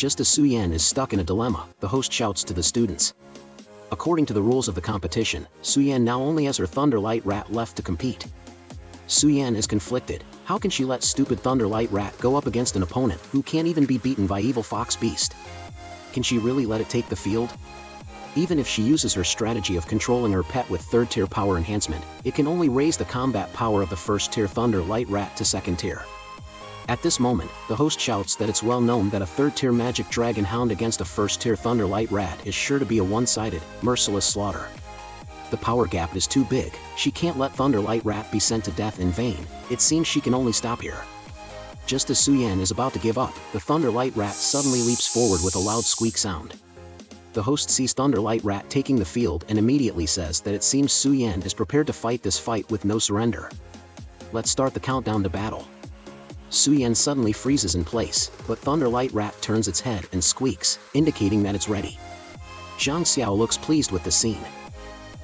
Just as Su Yan is stuck in a dilemma, the host shouts to the students. According to the rules of the competition, Su Yan now only has her Thunder Light Rat left to compete. Su Yan is conflicted. How can she let stupid Thunder Light Rat go up against an opponent who can't even be beaten by evil Fox Beast? Can she really let it take the field? Even if she uses her strategy of controlling her pet with third-tier power enhancement, it can only raise the combat power of the first-tier Thunder Light Rat to second tier. At this moment, the host shouts that it's well known that a third-tier Magic Dragon Hound against a first-tier Thunder Light Rat is sure to be a one-sided, merciless slaughter. The power gap is too big. She can't let Thunder Light Rat be sent to death in vain. It seems she can only stop here. Just as Su Yan is about to give up, the Thunder Light Rat suddenly leaps forward with a loud squeak sound. The host sees Thunder Light Rat taking the field and immediately says that it seems Su Yan is prepared to fight this fight with no surrender. Let's start the countdown to battle. Su Yan suddenly freezes in place, but Thunder Light Rat turns its head and squeaks, indicating that it's ready. Zhang Xiao looks pleased with the scene.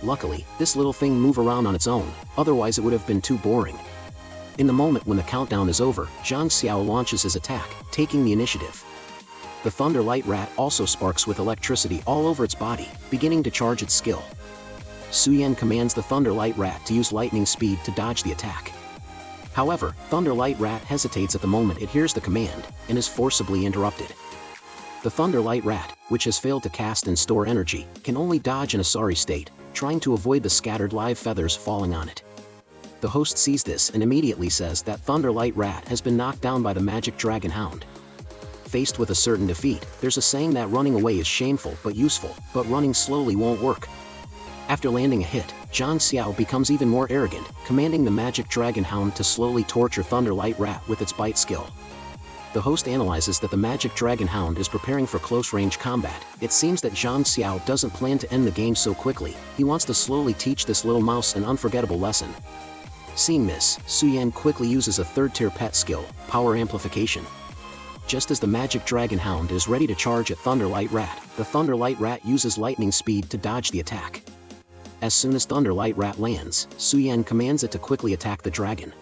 Luckily, this little thing moves around on its own, otherwise it would have been too boring. In the moment when the countdown is over, Zhang Xiao launches his attack, taking the initiative. The Thunder Light Rat also sparks with electricity all over its body, beginning to charge its skill. Su Yan commands the Thunder Light Rat to use lightning speed to dodge the attack. However, Thunder Light Rat hesitates at the moment it hears the command, and is forcibly interrupted. The Thunder Light Rat, which has failed to cast and store energy, can only dodge in a sorry state, trying to avoid the scattered live feathers falling on it. The host sees this and immediately says that Thunder Light Rat has been knocked down by the Magic Dragon Hound. Faced with a certain defeat, there's a saying that running away is shameful but useful, but running slowly won't work. After landing a hit, Zhang Xiao becomes even more arrogant, commanding the Magic Dragon Hound to slowly torture Thunder Light Rat with its bite skill. The host analyzes that the Magic Dragon Hound is preparing for close-range combat. It seems that Zhang Xiao doesn't plan to end the game so quickly. He wants to slowly teach this little mouse an unforgettable lesson. Seeing this, Su Yan quickly uses a third-tier pet skill, Power Amplification. Just as the Magic Dragon Hound is ready to charge at Thunder Light Rat, the Thunder Light Rat uses lightning speed to dodge the attack. As soon as Thunder Light Rat lands, Su Yan commands it to quickly attack the dragon.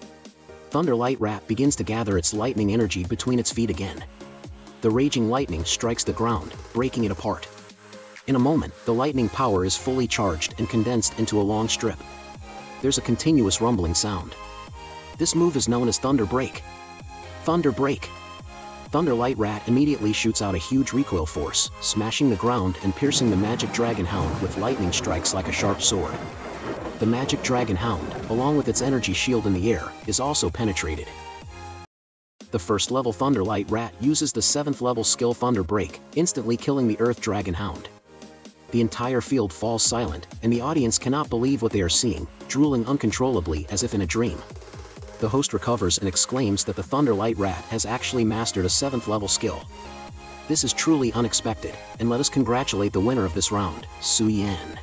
Thunder Light Rat begins to gather its lightning energy between its feet again. The raging lightning strikes the ground, breaking it apart. In a moment, the lightning power is fully charged and condensed into a long strip. There's a continuous rumbling sound. This move is known as Thunder Break. Thunder Break! Thunder Light Rat immediately shoots out a huge recoil force, smashing the ground and piercing the Magic Dragon Hound with lightning strikes like a sharp sword. The Magic Dragon Hound, along with its energy shield in the air, is also penetrated. The first level Thunder Light Rat uses the 7th level skill Thunder Break, instantly killing the Earth Dragon Hound. The entire field falls silent, and the audience cannot believe what they are seeing, drooling uncontrollably as if in a dream. The host recovers and exclaims that the Thunder Light Rat has actually mastered a 7th level skill. This is truly unexpected, and let us congratulate the winner of this round, Su Yan.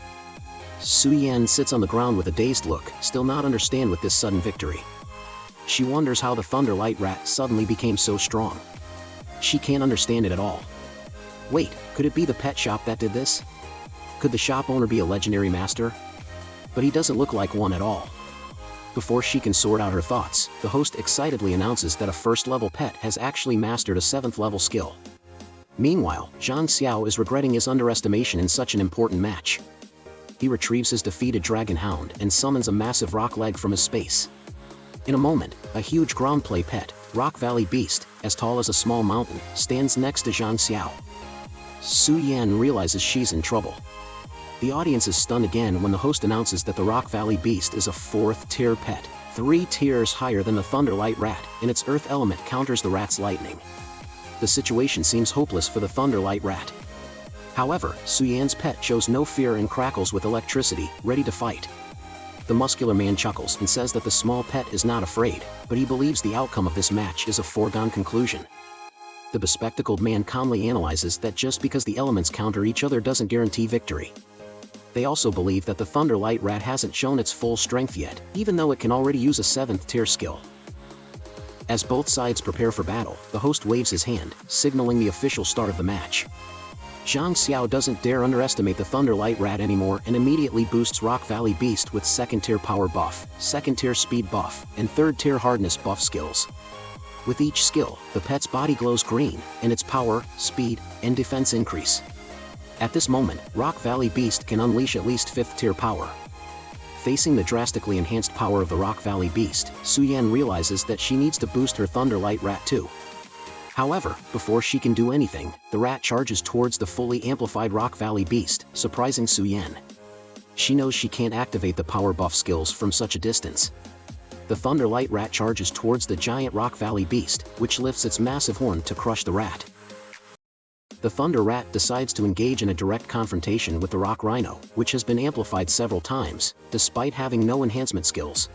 Su Yan sits on the ground with a dazed look, still not understand with this sudden victory. She wonders how the Thunder Light Rat suddenly became so strong. She can't understand it at all. Wait, could it be the pet shop that did this? Could the shop owner be a legendary master? But he doesn't look like one at all. Before she can sort out her thoughts, the host excitedly announces that a first-level pet has actually mastered a 7th level skill. Meanwhile, Zhang Xiao is regretting his underestimation in such an important match. He retrieves his defeated Dragon Hound and summons a massive rock leg from his space. In a moment, a huge ground play pet, Rock Valley Beast, as tall as a small mountain, stands next to Zhang Xiao. Su Yan realizes she's in trouble. The audience is stunned again when the host announces that the Rock Valley Beast is a 4th-tier pet, 3 tiers higher than the Thunder Light Rat, and its earth element counters the rat's lightning. The situation seems hopeless for the Thunder Light Rat. However, Su Yan's pet shows no fear and crackles with electricity, ready to fight. The muscular man chuckles and says that the small pet is not afraid, but he believes the outcome of this match is a foregone conclusion. The bespectacled man calmly analyzes that just because the elements counter each other doesn't guarantee victory. They also believe that the Thunder Light Rat hasn't shown its full strength yet, even though it can already use a 7th-tier skill. As both sides prepare for battle, the host waves his hand, signaling the official start of the match. Zhang Xiao doesn't dare underestimate the Thunder Light Rat anymore and immediately boosts Rock Valley Beast with 2nd-tier power buff, 2nd-tier speed buff, and 3rd-tier hardness buff skills. With each skill, the pet's body glows green, and its power, speed, and defense increase. At this moment, Rock Valley Beast can unleash at least 5th tier power. Facing the drastically enhanced power of the Rock Valley Beast, Su-Yan realizes that she needs to boost her Thunderlight Rat too. However, before she can do anything, the rat charges towards the fully amplified Rock Valley Beast, surprising Su-Yan. She knows she can't activate the power buff skills from such a distance. The Thunderlight Rat charges towards the giant Rock Valley Beast, which lifts its massive horn to crush the rat. The Thunder Rat decides to engage in a direct confrontation with the Rock Rhino, which has been amplified several times, despite having no enhancement skills.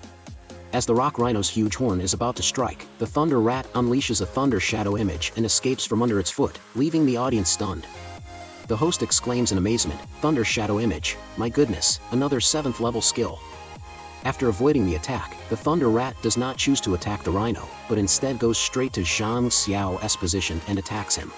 As the Rock Rhino's huge horn is about to strike, the Thunder Rat unleashes a Thunder Shadow image and escapes from under its foot, leaving the audience stunned. The host exclaims in amazement, "Thunder Shadow image, my goodness, another 7th level skill." After avoiding the attack, the Thunder Rat does not choose to attack the Rhino, but instead goes straight to Zhang Xiao's position and attacks him.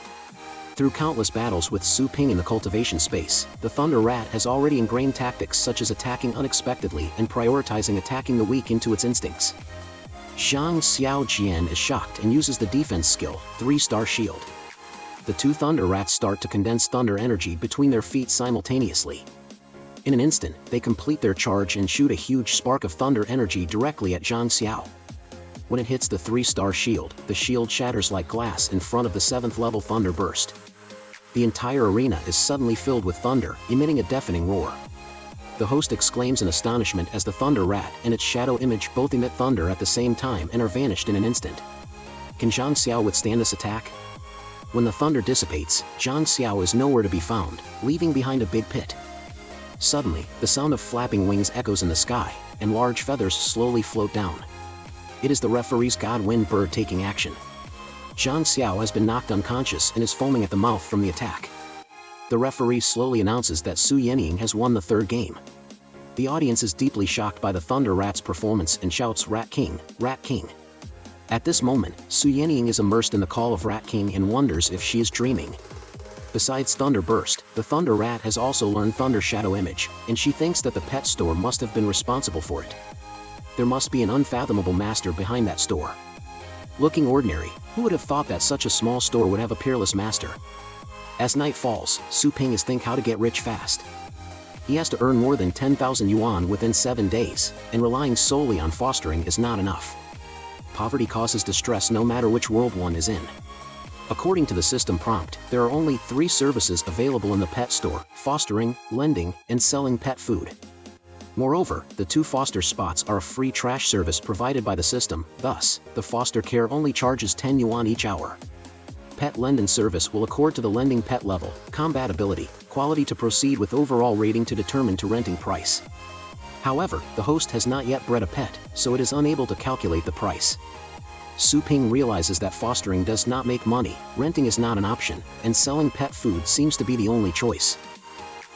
Through countless battles with Su Ping in the cultivation space, the Thunder Rat has already ingrained tactics such as attacking unexpectedly and prioritizing attacking the weak into its instincts. Zhang Xiaojian is shocked and uses the defense skill, 3-star shield. The two Thunder Rats start to condense thunder energy between their feet simultaneously. In an instant, they complete their charge and shoot a huge spark of thunder energy directly at Zhang Xiao. When it hits the 3-star shield, the shield shatters like glass in front of the 7th level Thunder Burst. The entire arena is suddenly filled with thunder, emitting a deafening roar. The host exclaims in astonishment as the Thunder Rat and its shadow image both emit thunder at the same time and are vanished in an instant. Can Zhang Xiao withstand this attack? When the thunder dissipates, Zhang Xiao is nowhere to be found, leaving behind a big pit. Suddenly, the sound of flapping wings echoes in the sky, and large feathers slowly float down. It is the referee's God-Wind Bird taking action. Zhang Xiao has been knocked unconscious and is foaming at the mouth from the attack. The referee slowly announces that Su Yenying has won the 3rd game. The audience is deeply shocked by the Thunder Rat's performance and shouts, "Rat King, Rat King." At this moment, Su Yenying is immersed in the call of Rat King and wonders if she is dreaming. Besides Thunder Burst, the Thunder Rat has also learned Thunder Shadow Image, and she thinks that the pet store must have been responsible for it. There must be an unfathomable master behind that store. Looking ordinary, who would have thought that such a small store would have a peerless master? As night falls, Su Ping is thinking how to get rich fast. He has to earn more than 10,000 yuan within 7 days, and relying solely on fostering is not enough. Poverty causes distress no matter which world one is in. According to the system prompt, there are only 3 services available in the pet store: fostering, lending, and selling pet food. Moreover, the 2 foster spots are a free trash service provided by the system, thus, the foster care only charges 10 yuan each hour. Pet lending service will accord to the lending pet level, combat ability, quality to proceed with overall rating to determine to renting price. However, the host has not yet bred a pet, so it is unable to calculate the price. Su Ping realizes that fostering does not make money, renting is not an option, and selling pet food seems to be the only choice.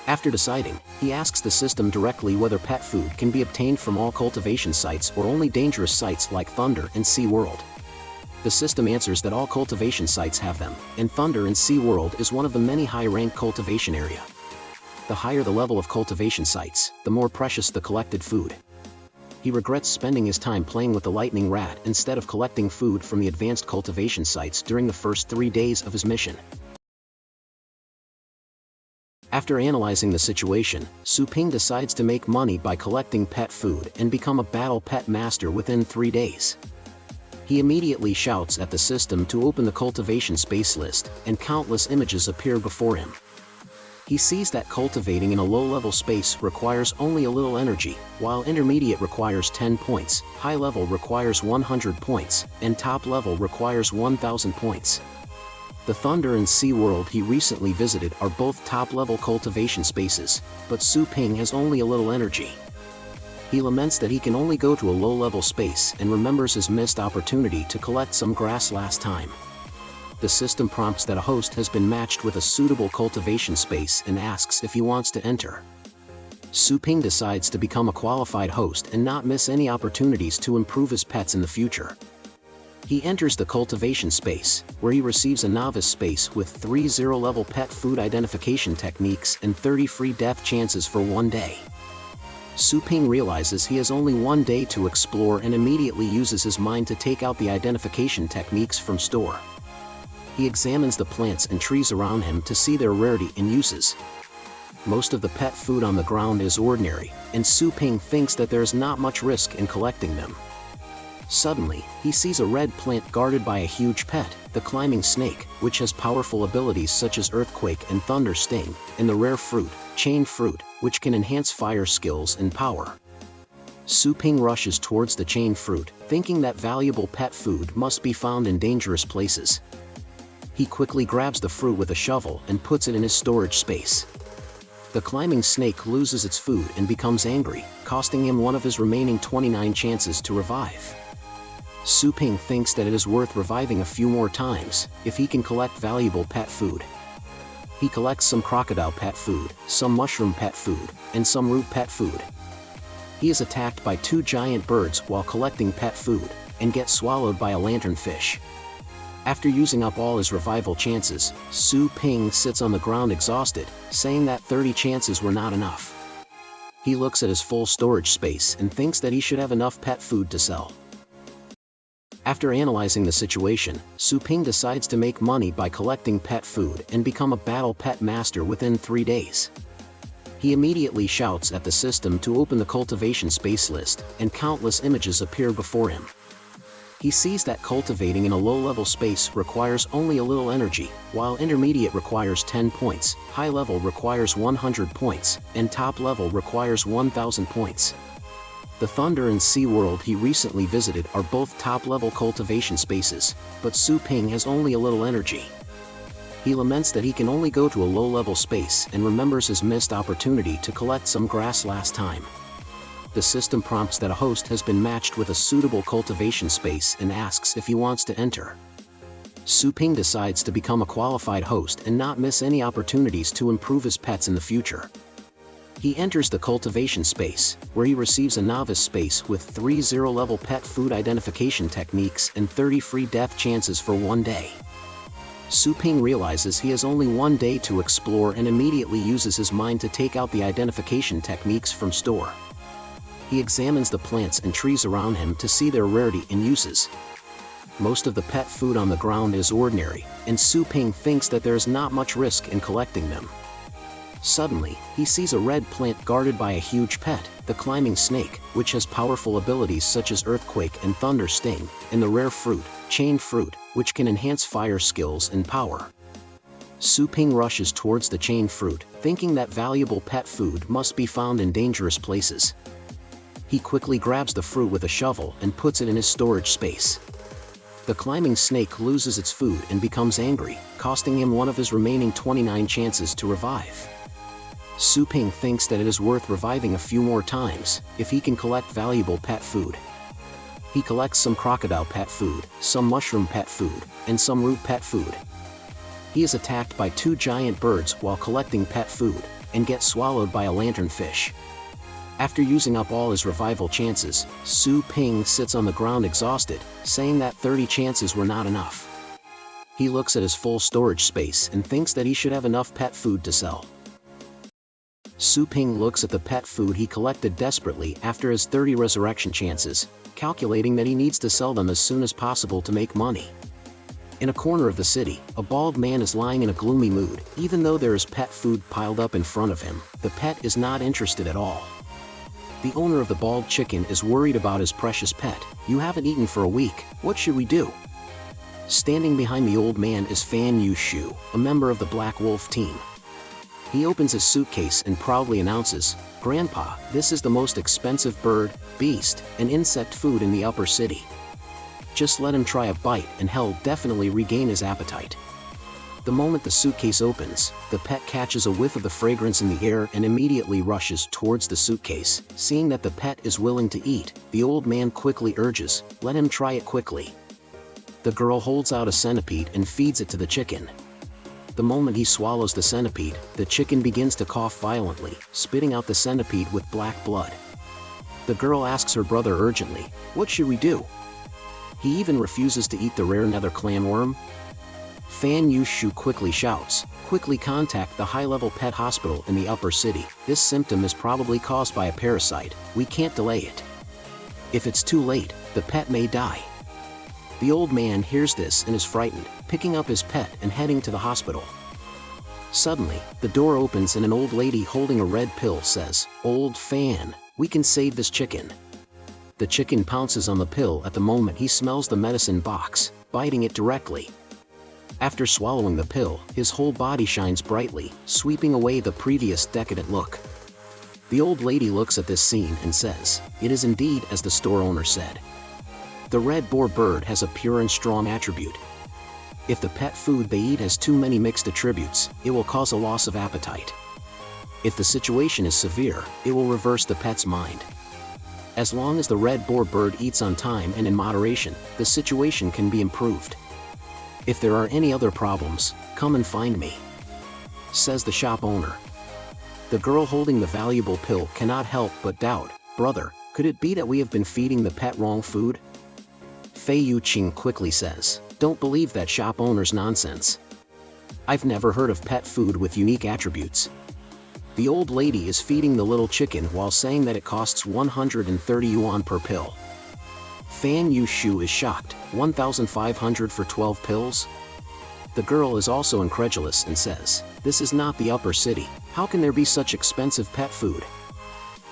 After deciding, he asks the system directly whether pet food can be obtained from all cultivation sites or only dangerous sites like Thunder and Sea World. The system answers that all cultivation sites have them, and Thunder and Sea World is one of the many high-ranked cultivation area. The higher the level of cultivation sites, the more precious the collected food. He regrets spending his time playing with the lightning rat instead of collecting food from the advanced cultivation sites during the first 3 days of his mission. After analyzing the situation, Su Ping decides to make money by collecting pet food and become a battle pet master within 3 days. He immediately shouts at the system to open the cultivation space list, and countless images appear before him. He sees that cultivating in a low-level space requires only a little energy, while intermediate requires 10 points, high level requires 100 points, and top level requires 1000 points. The Thunder and Sea World he recently visited are both top-level cultivation spaces, but Su Ping has only a little energy. He laments that he can only go to a low-level space and remembers his missed opportunity to collect some grass last time. The system prompts that a host has been matched with a suitable cultivation space and asks if he wants to enter. Su Ping decides to become a qualified host and not miss any opportunities to improve his pets in the future. He enters the cultivation space, where he receives a novice space with 3 0-level pet food identification techniques and 30 free death chances for 1 day. Su Ping realizes he has only one day to explore and immediately uses his mind to take out the identification techniques from store. He examines the plants and trees around him to see their rarity and uses. Most of the pet food on the ground is ordinary, and Su Ping thinks that there is not much risk in collecting them. Suddenly, he sees a red plant guarded by a huge pet, the climbing snake, which has powerful abilities such as earthquake and thunder sting, and the rare fruit, chain fruit, which can enhance fire skills and power. Su Ping rushes towards the chain fruit, thinking that valuable pet food must be found in dangerous places. He quickly grabs the fruit with a shovel and puts it in his storage space. The climbing snake loses its food and becomes angry, costing him one of his remaining 29 chances to revive. Su Ping thinks that it is worth reviving a few more times, if he can collect valuable pet food. He collects some crocodile pet food, some mushroom pet food, and some root pet food. He is attacked by 2 giant birds while collecting pet food, and gets swallowed by a lanternfish. After using up all his revival chances, Su Ping sits on the ground exhausted, saying that 30 chances were not enough. He looks at his full storage space and thinks that he should have enough pet food to sell. After analyzing the situation, Su Ping decides to make money by collecting pet food and become a battle pet master within 3 days. He immediately shouts at the system to open the cultivation space list, and countless images appear before him. He sees that cultivating in a low-level space requires only a little energy, while intermediate requires 10 points, high level requires 100 points, and top level requires 1000 points. The Thunder and Sea World he recently visited are both top-level cultivation spaces, but Su Ping has only a little energy. He laments that he can only go to a low-level space and remembers his missed opportunity to collect some grass last time. The system prompts that a host has been matched with a suitable cultivation space and asks if he wants to enter. Su Ping decides to become a qualified host and not miss any opportunities to improve his pets in the future. He enters the cultivation space, where he receives a novice space with 3 0-level pet food identification techniques and 30 free death chances for 1 day. Su Ping realizes he has only 1 day to explore and immediately uses his mind to take out the identification techniques from store. He examines the plants and trees around him to see their rarity and uses. Most of the pet food on the ground is ordinary, and Su Ping thinks that there is not much risk in collecting them. Suddenly, he sees a red plant guarded by a huge pet, the climbing snake, which has powerful abilities such as earthquake and thunder sting, and the rare fruit, chain fruit, which can enhance fire skills and power. Su Ping rushes towards the chain fruit, thinking that valuable pet food must be found in dangerous places. He quickly grabs the fruit with a shovel and puts it in his storage space. The climbing snake loses its food and becomes angry, costing him one of his remaining 29 chances to revive. Su Ping thinks that it is worth reviving a few more times, if he can collect valuable pet food. He collects some crocodile pet food, some mushroom pet food, and some root pet food. He is attacked by 2 giant birds while collecting pet food, and gets swallowed by a lanternfish. After using up all his revival chances, Su Ping sits on the ground exhausted, saying that 30 chances were not enough. He looks at his full storage space and thinks that he should have enough pet food to sell. Su Ping looks at the pet food he collected desperately after his 30 resurrection chances, calculating that he needs to sell them as soon as possible to make money. In a corner of the city, a bald man is lying in a gloomy mood. Even though there is pet food piled up in front of him, the pet is not interested at all. The owner of the bald chicken is worried about his precious pet. "You haven't eaten for a week, what should we do?" Standing behind the old man is Fan Yu-shu, a member of the Black Wolf team. He opens his suitcase and proudly announces, "Grandpa, this is the most expensive bird, beast, and insect food in the upper city. Just let him try a bite and he'll definitely regain his appetite." The moment the suitcase opens, the pet catches a whiff of the fragrance in the air and immediately rushes towards the suitcase. Seeing that the pet is willing to eat, the old man quickly urges, "Let him try it quickly." The girl holds out a centipede and feeds it to the chicken. The moment he swallows the centipede, the chicken begins to cough violently, spitting out the centipede with black blood. The girl asks her brother urgently, "What should we do?" He even refuses to eat the rare nether clam worm. Fan Yushu quickly shouts, quickly contact the high-level pet hospital in the upper city. This symptom is probably caused by a parasite, we can't delay it. If it's too late, the pet may die. The old man hears this and is frightened, picking up his pet and heading to the hospital. Suddenly, the door opens and an old lady holding a red pill says, "Old Fan, we can save this chicken." The chicken pounces on the pill at the moment he smells the medicine box, biting it directly. After swallowing the pill, his whole body shines brightly, sweeping away the previous decadent look. The old lady looks at this scene and says, "It is indeed as the store owner said. The red boar bird has a pure and strong attribute. If the pet food they eat has too many mixed attributes, it will cause a loss of appetite. If the situation is severe, it will reverse the pet's mind. As long as the red boar bird eats on time and in moderation, the situation can be improved. If there are any other problems, come and find me," says the shop owner. The girl holding the valuable pill cannot help but doubt, "Brother, could it be that we have been feeding the pet wrong food?" Fei Yuqing quickly says, "Don't believe that shop owner's nonsense. I've never heard of pet food with unique attributes." The old lady is feeding the little chicken while saying that it costs 130 yuan per pill. Fan Yushu is shocked, 1,500 for 12 pills? The girl is also incredulous and says, "This is not the upper city, how can there be such expensive pet food?"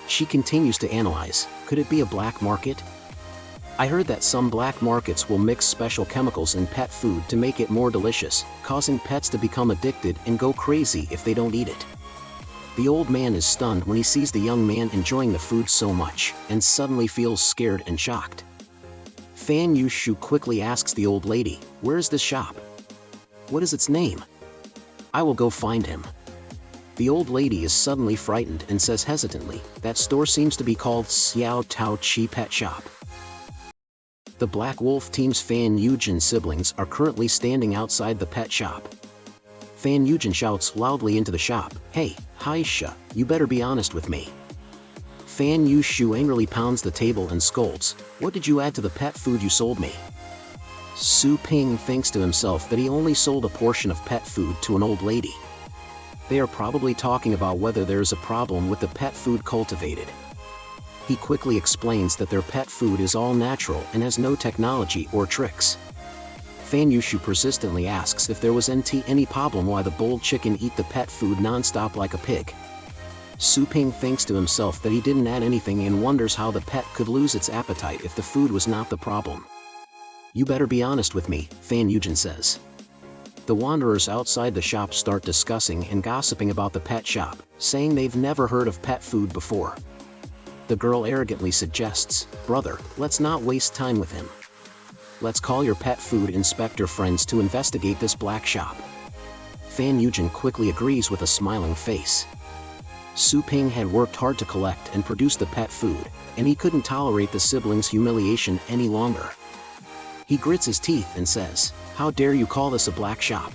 She continues to analyze, could it be a black market? I heard that some black markets will mix special chemicals in pet food to make it more delicious, causing pets to become addicted and go crazy if they don't eat it. The old man is stunned when he sees the young man enjoying the food so much, and suddenly feels scared and shocked. Fan Yushu quickly asks the old lady, "Where is this shop? What is its name? I will go find him." The old lady is suddenly frightened and says hesitantly, "That store seems to be called Xiao Tao Chi Pet Shop." The Black Wolf team's Fan Yujin siblings are currently standing outside the pet shop. Fan Yujin shouts loudly into the shop, "Hey, Haisha, you better be honest with me." Fan Yushu angrily pounds the table and scolds, "What did you add to the pet food you sold me?" Su Ping thinks to himself that he only sold a portion of pet food to an old lady. They are probably talking about whether there is a problem with the pet food cultivated. He quickly explains that their pet food is all natural and has no technology or tricks. Fan Yushu persistently asks if there was any problem why the bold chicken eat the pet food non-stop like a pig. Su Ping thinks to himself that he didn't add anything and wonders how the pet could lose its appetite if the food was not the problem. "You better be honest with me," Fan Yujin says. The wanderers outside the shop start discussing and gossiping about the pet shop, saying they've never heard of pet food before. The girl arrogantly suggests, "Brother, let's not waste time with him. Let's call your pet food inspector friends to investigate this black shop." Fan Yujin quickly agrees with a smiling face. Su Ping had worked hard to collect and produce the pet food, and he couldn't tolerate the siblings' humiliation any longer. He grits his teeth and says, "How dare you call this a black shop?"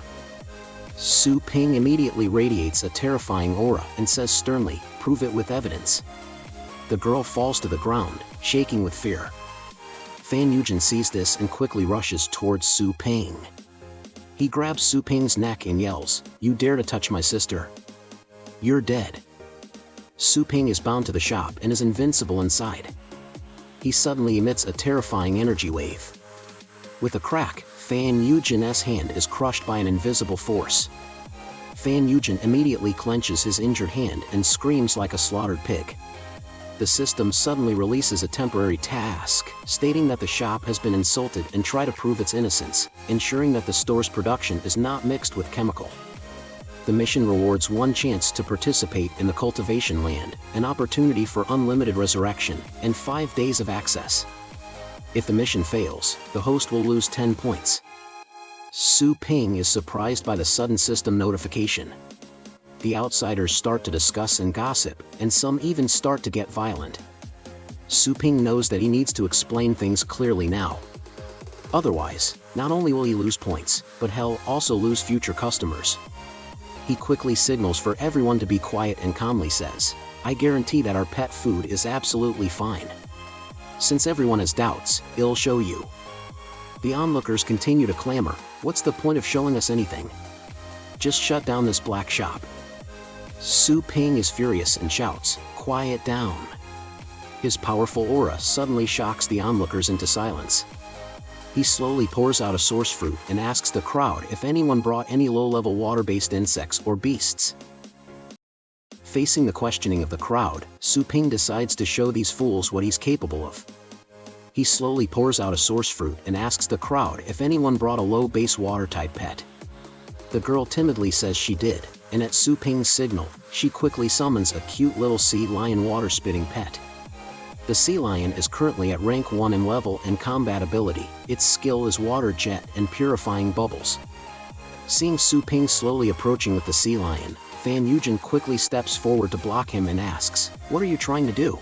Su Ping immediately radiates a terrifying aura and says sternly, "Prove it with evidence." The girl falls to the ground, shaking with fear. Fan Yujin sees this and quickly rushes towards Su Ping. He grabs Su Ping's neck and yells, "You dare to touch my sister? You're dead." Su Ping is bound to the shop and is invincible inside. He suddenly emits a terrifying energy wave. With a crack, Fan Yujin's hand is crushed by an invisible force. Fan Yujin immediately clenches his injured hand and screams like a slaughtered pig. The system suddenly releases a temporary task, stating that the shop has been insulted and try to prove its innocence, ensuring that the store's production is not mixed with chemical. The mission rewards one chance to participate in the cultivation land, an opportunity for unlimited resurrection, and 5 days of access. If the mission fails, the host will lose 10 points. Su Ping is surprised by the sudden system notification. The outsiders start to discuss and gossip, and some even start to get violent. Su Ping knows that he needs to explain things clearly now. Otherwise, not only will he lose points, but he'll also lose future customers. He quickly signals for everyone to be quiet and calmly says, "I guarantee that our pet food is absolutely fine. Since everyone has doubts, I'll show you." The onlookers continue to clamor, "What's the point of showing us anything? Just shut down this black shop." Su Ping is furious and shouts, "Quiet down." His powerful aura suddenly shocks the onlookers into silence. He slowly pours out a source fruit and asks the crowd if anyone brought any low-level water-based insects or beasts. Facing the questioning of the crowd, Su Ping decides to show these fools what he's capable of. He slowly pours out a source fruit and asks the crowd if anyone brought a low-base water-type pet. The girl timidly says she did, and at Su Ping's signal, she quickly summons a cute little sea lion water-spitting pet. The sea lion is currently at rank 1 in level and combat ability. Its skill is water jet and purifying bubbles. Seeing Su Ping slowly approaching with the sea lion, Fan Yujin quickly steps forward to block him and asks, "What are you trying to do?"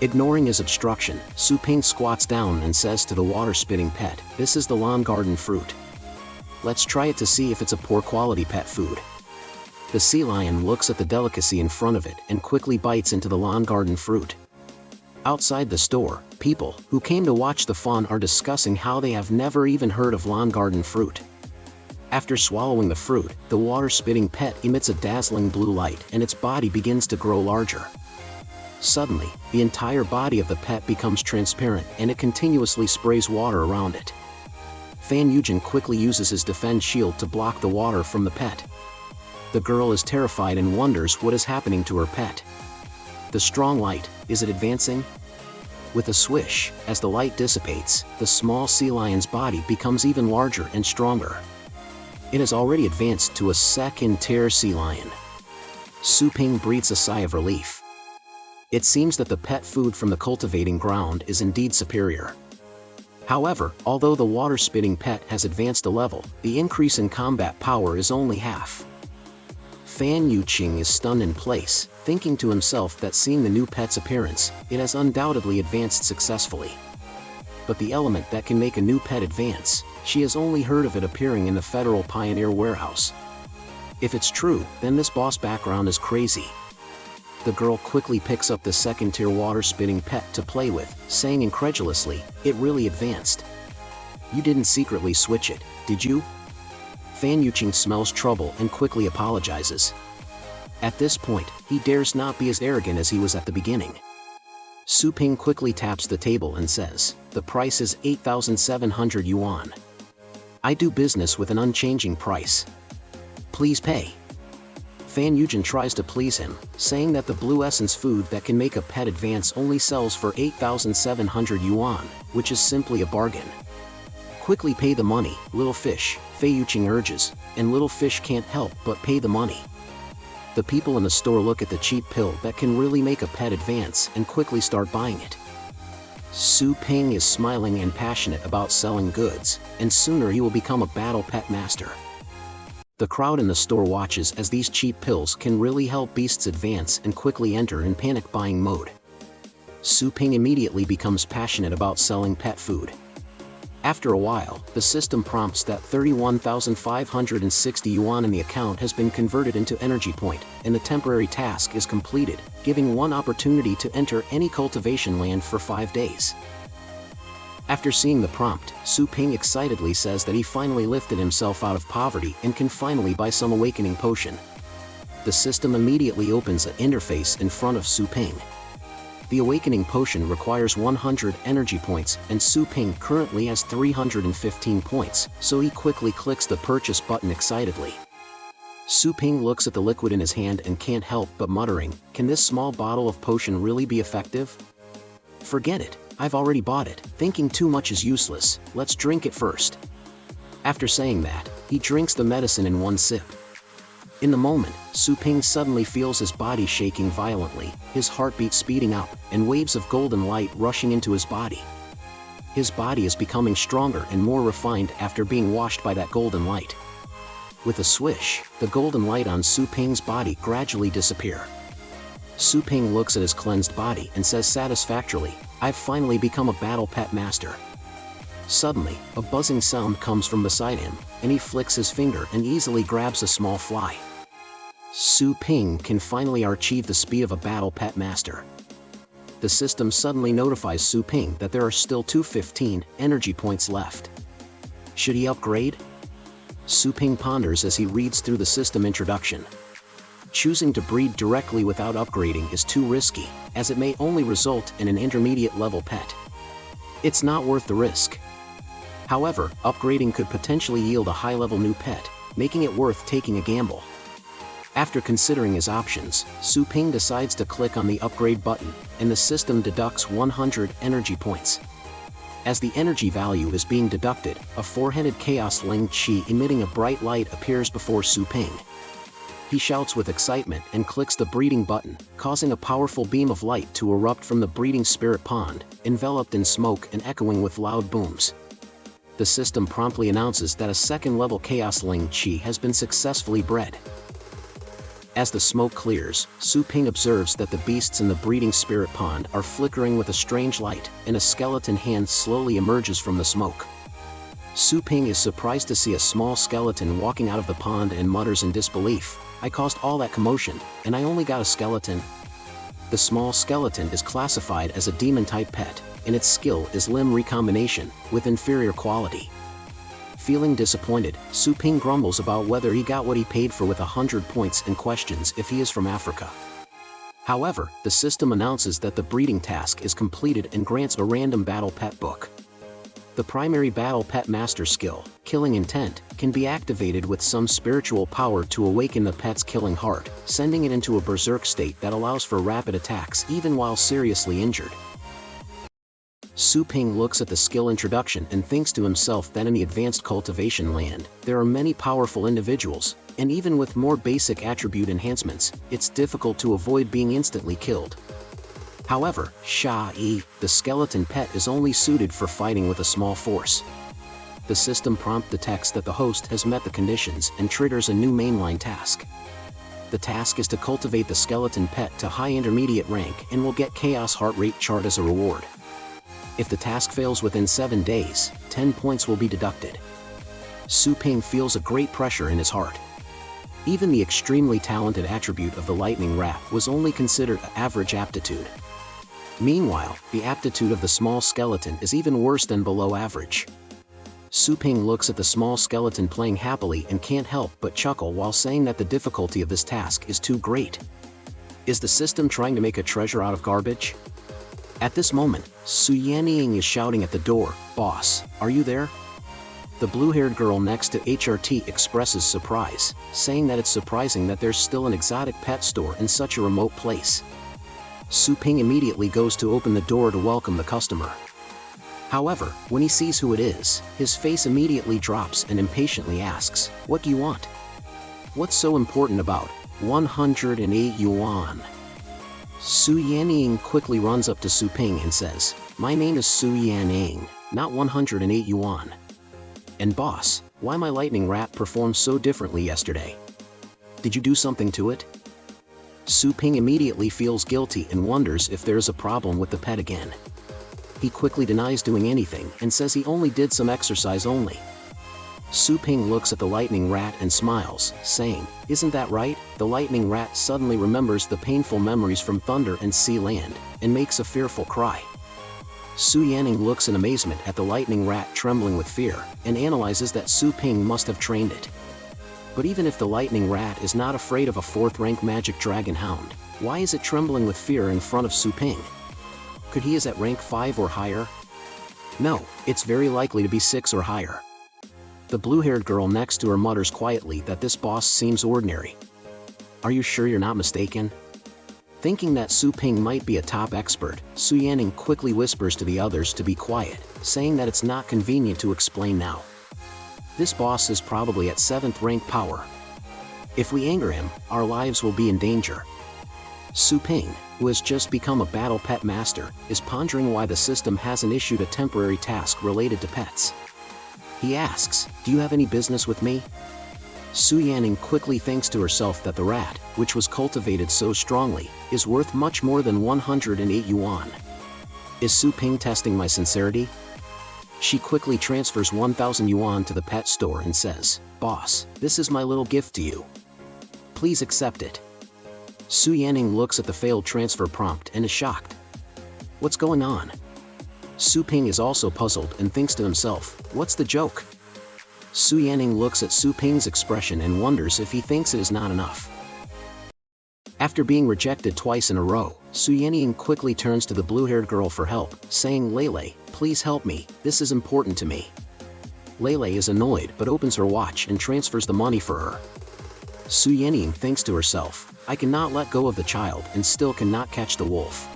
Ignoring his obstruction, Su Ping squats down and says to the water-spitting pet, "This is the lawn garden fruit. Let's try it to see if it's a poor quality pet food." The sea lion looks at the delicacy in front of it and quickly bites into the lawn garden fruit. Outside the store, people who came to watch the fun are discussing how they have never even heard of lawn garden fruit. After swallowing the fruit, the water-spitting pet emits a dazzling blue light and its body begins to grow larger. Suddenly, the entire body of the pet becomes transparent and it continuously sprays water around it. Fan Yujin quickly uses his defense shield to block the water from the pet. The girl is terrified and wonders what is happening to her pet. The strong light, is it advancing? With a swish, as the light dissipates, the small sea lion's body becomes even larger and stronger. It has already advanced to a second-tier sea lion. Su Ping breathes a sigh of relief. It seems that the pet food from the cultivating ground is indeed superior. However, although the water-spitting pet has advanced a level, the increase in combat power is only half. Fan Yuqing is stunned in place, thinking to himself that seeing the new pet's appearance, it has undoubtedly advanced successfully. But the element that can make a new pet advance, she has only heard of it appearing in the Federal Pioneer Warehouse. If it's true, then this boss background is crazy. The girl quickly picks up the second-tier water-spitting pet to play with, saying incredulously, "It really advanced. You didn't secretly switch it, did you?" Fan Yuqing smells trouble and quickly apologizes. At this point, he dares not be as arrogant as he was at the beginning. Su Ping quickly taps the table and says, "The price is 8,700 yuan. I do business with an unchanging price. Please pay." Fan Yujin tries to please him, saying that the blue essence food that can make a pet advance only sells for 8,700 yuan, which is simply a bargain. "Quickly pay the money, little fish," Fei Yuqing urges, and little fish can't help but pay the money. The people in the store look at the cheap pill that can really make a pet advance and quickly start buying it. Su Ping is smiling and passionate about selling goods, and sooner he will become a battle pet master. The crowd in the store watches as these cheap pills can really help beasts advance and quickly enter in panic buying mode. Su Ping immediately becomes passionate about selling pet food. After a while, the system prompts that 31,560 yuan in the account has been converted into energy point, and the temporary task is completed, giving one opportunity to enter any cultivation land for 5 days. After seeing the prompt, Su Ping excitedly says that he finally lifted himself out of poverty and can finally buy some awakening potion. The system immediately opens an interface in front of Su Ping. The awakening potion requires 100 energy points, and Su Ping currently has 315 points, so he quickly clicks the purchase button excitedly. Su Ping looks at the liquid in his hand and can't help but muttering, "Can this small bottle of potion really be effective? Forget it, I've already bought it, thinking too much is useless, let's drink it first." After saying that, he drinks the medicine in one sip. In the moment, Su Ping suddenly feels his body shaking violently, his heartbeat speeding up, and waves of golden light rushing into his body. His body is becoming stronger and more refined after being washed by that golden light. With a swish, the golden light on Su Ping's body gradually disappears. Su Ping looks at his cleansed body and says satisfactorily, "I've finally become a battle pet master." Suddenly, a buzzing sound comes from beside him, and he flicks his finger and easily grabs a small fly. Su Ping can finally achieve the speed of a battle pet master. the system suddenly notifies Su Ping that there are still 215 energy points left. Should he upgrade? Su Ping ponders as he reads through the system introduction. Choosing to breed directly without upgrading is too risky, as it may only result in an intermediate level pet. It's not worth the risk. However, upgrading could potentially yield a high-level new pet, making it worth taking a gamble. After considering his options, Su Ping decides to click on the upgrade button, and the system deducts 100 energy points. As the energy value is being deducted, a four-headed chaos Ling Chi emitting a bright light appears before Su Ping. He shouts with excitement and clicks the breeding button, causing a powerful beam of light to erupt from the breeding spirit pond, enveloped in smoke and echoing with loud booms. The system promptly announces that a second-level Chaos Ling Chi has been successfully bred. As the smoke clears, Su Ping observes that the beasts in the breeding spirit pond are flickering with a strange light, and a skeleton hand slowly emerges from the smoke. Su Ping is surprised to see a small skeleton walking out of the pond and mutters in disbelief, "I caused all that commotion, and I only got a skeleton." The small skeleton is classified as a demon-type pet, and its skill is limb recombination, with inferior quality. Feeling disappointed, Su Ping grumbles about whether he got what he paid for with 100 points and questions if he is from Africa. However, the system announces that the breeding task is completed and grants a random battle pet book. The primary battle pet master skill, Killing Intent, can be activated with some spiritual power to awaken the pet's killing heart, sending it into a berserk state that allows for rapid attacks even while seriously injured. Su Ping looks at the skill introduction and thinks to himself that in the advanced cultivation land, there are many powerful individuals, and even with more basic attribute enhancements, it's difficult to avoid being instantly killed. However, Sha-Yi, the skeleton pet, is only suited for fighting with a small force. The system prompt detects that the host has met the conditions and triggers a new mainline task. The task is to cultivate the skeleton pet to high intermediate rank and will get Chaos Heart Rate chart as a reward. If the task fails within 7 days, 10 points will be deducted. Su Ping feels a great pressure in his heart. Even the extremely talented attribute of the lightning rat was only considered average aptitude. Meanwhile, the aptitude of the small skeleton is even worse than below average. Su Ping looks at the small skeleton playing happily and can't help but chuckle while saying that the difficulty of this task is too great. Is the system trying to make a treasure out of garbage? At this moment, Su Yanning is shouting at the door, "Boss, are you there?" The blue-haired girl next to HRT expresses surprise, saying that it's surprising that there's still an exotic pet store in such a remote place. Su Ping immediately goes to open the door to welcome the customer. However, when he sees who it is, his face immediately drops and impatiently asks, "What do you want?" "What's so important about 108 yuan?" Su Yanning quickly runs up to Su Ping and says, "My name is Su Yanning, not 108 yuan. And boss, why my lightning rat performed so differently yesterday? Did you do something to it?" Su Ping immediately feels guilty and wonders if there is a problem with the pet again. He quickly denies doing anything and says he only did some exercise only. Su Ping looks at the lightning rat and smiles, saying, "Isn't that right?" The lightning rat suddenly remembers the painful memories from Thunder and Sea Land, and makes a fearful cry. Su Yanning looks in amazement at the lightning rat trembling with fear, and analyzes that Su Ping must have trained it. But even if the lightning rat is not afraid of a 4th-rank magic dragon hound, why is it trembling with fear in front of Su Ping? Could he is at rank 5 or higher? No, it's very likely to be 6 or higher. The blue-haired girl next to her mutters quietly that this boss seems ordinary. "Are you sure you're not mistaken?" Thinking that Su Ping might be a top expert, Su Yanning quickly whispers to the others to be quiet, saying that it's not convenient to explain now. This boss is probably at 7th rank power. If we anger him, our lives will be in danger. Su Ping, who has just become a battle pet master, is pondering why the system hasn't issued a temporary task related to pets. He asks, "Do you have any business with me?" Su Yanning quickly thinks to herself that the rat, which was cultivated so strongly, is worth much more than 108 yuan. Is Su Ping testing my sincerity? She quickly transfers 1,000 yuan to the pet store and says, "Boss, this is my little gift to you. Please accept it." Su Yanning looks at the failed transfer prompt and is shocked. What's going on? Su Ping is also puzzled and thinks to himself, what's the joke? Su Yanning looks at Su Ping's expression and wonders if he thinks it is not enough. After being rejected twice in a row, Su Yanning quickly turns to the blue-haired girl for help, saying, Lele, please help me, this is important to me. Lele is annoyed but opens her watch and transfers the money for her. Su Yanning thinks to herself, I cannot let go of the child and still cannot catch the wolf.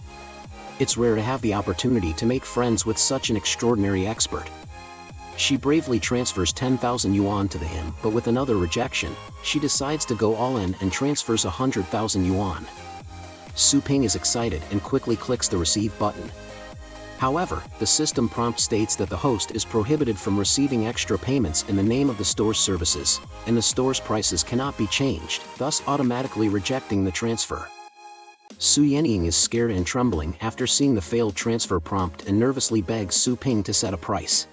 It's rare to have the opportunity to make friends with such an extraordinary expert. She bravely transfers 10,000 yuan to him, but with another rejection, she decides to go all in and transfers 100,000 yuan. Su Ping is excited and quickly clicks the receive button. However, the system prompt states that the host is prohibited from receiving extra payments in the name of the store's services, and the store's prices cannot be changed, thus automatically rejecting the transfer. Su Yanning is scared and trembling after seeing the failed transfer prompt and nervously begs Su Ping to set a price.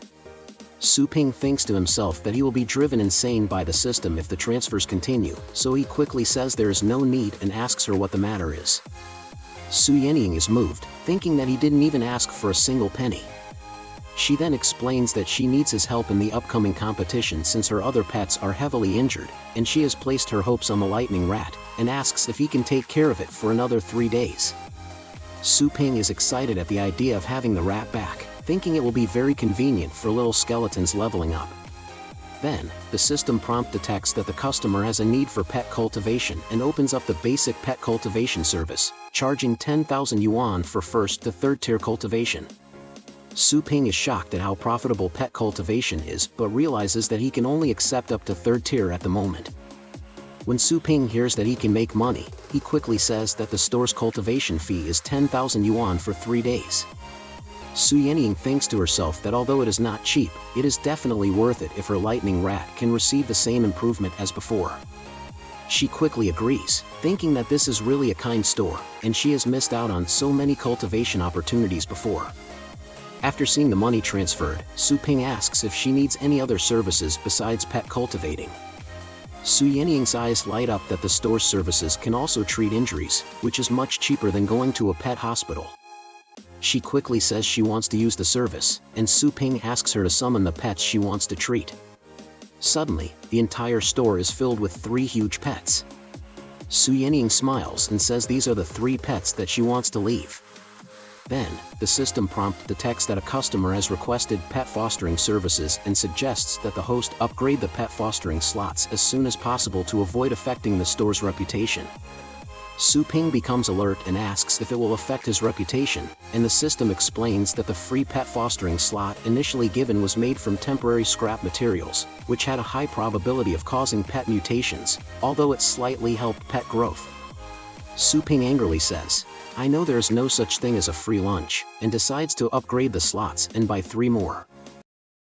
Su Ping thinks to himself that he will be driven insane by the system if the transfers continue, so he quickly says there is no need and asks her what the matter is. Su Yanning is moved, thinking that he didn't even ask for a single penny. She then explains that she needs his help in the upcoming competition since her other pets are heavily injured, and she has placed her hopes on the lightning rat, and asks if he can take care of it for another 3 days. Su Ping is excited at the idea of having the rat back, thinking it will be very convenient for little skeletons leveling up. Then, the system prompt detects that the customer has a need for pet cultivation and opens up the basic pet cultivation service, charging 10,000 yuan for first to third tier cultivation. Su Ping is shocked at how profitable pet cultivation is but realizes that he can only accept up to third tier at the moment. When Su Ping hears that he can make money, he quickly says that the store's cultivation fee is 10,000 yuan for 3 days. Su Yanning thinks to herself that although it is not cheap, it is definitely worth it if her lightning rat can receive the same improvement as before. She quickly agrees, thinking that this is really a kind store, and she has missed out on so many cultivation opportunities before. After seeing the money transferred, Su Ping asks if she needs any other services besides pet cultivating. Su Yanning's eyes light up that the store's services can also treat injuries, which is much cheaper than going to a pet hospital. She quickly says she wants to use the service, and Su Ping asks her to summon the pets she wants to treat. Suddenly, the entire store is filled with 3 huge pets. Su Yanning smiles and says these are the 3 pets that she wants to leave. Then, the system prompt detects that a customer has requested pet fostering services and suggests that the host upgrade the pet fostering slots as soon as possible to avoid affecting the store's reputation. Su Ping becomes alert and asks if it will affect his reputation, and the system explains that the free pet fostering slot initially given was made from temporary scrap materials, which had a high probability of causing pet mutations, although it slightly helped pet growth. Su Ping angrily says, I know there is no such thing as a free lunch, and decides to upgrade the slots and buy 3 more.